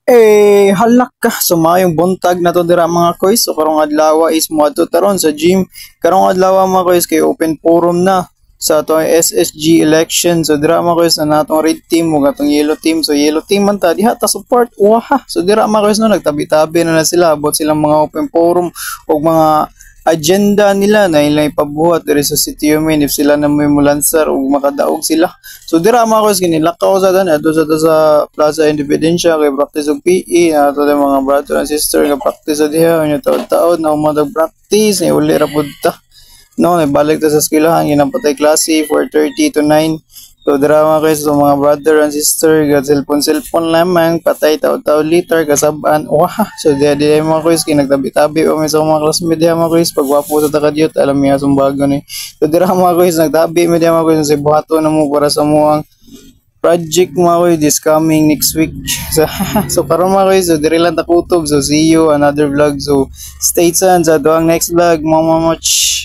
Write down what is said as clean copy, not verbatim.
Halak ka sumayong buntag na to dira mga koys. So karong adlaw is moadto taron sa gym. Karong adlaw mga koys kay open forum na sa atong SSG election. So dira mga koys na natong red team ug atong yellow team. So yellow team man ta diha ta support. Waha. So dira mga koys no nagtabi-tabi na sila abot silang mga open forum ug mga agenda nila na ilang ipabuhat diri sa City Human if sila na may mulansar ug makadaog sila. So dira mga koys ginilakaw sa tan adto sa Plaza Independencia kay practice og PE ato mga brother and sister nga practice sa diha unya taon-taon na umatag practice ni uli ra pud ta. No, balik ta sa eskwelahan ginapatay klase 4:30 to 9. So dira mga guys, so mga brother and sister, gat cellphone lamang, patay tao-tao liter, kasaban, wah. So diya mga guys, kinagtabi-tabi o may sa mga classmate diya mga guys, pagwapo sa takadiyot, alam niya sumbago ni. So dira mga guys, nagtabi mo diya mga guys, sa buhato na mo para sa muang project mga guys, this coming next week. So karon mga guys, so diri lang takutob, so see you another vlog. So stay tuned sa doang next vlog, mga much.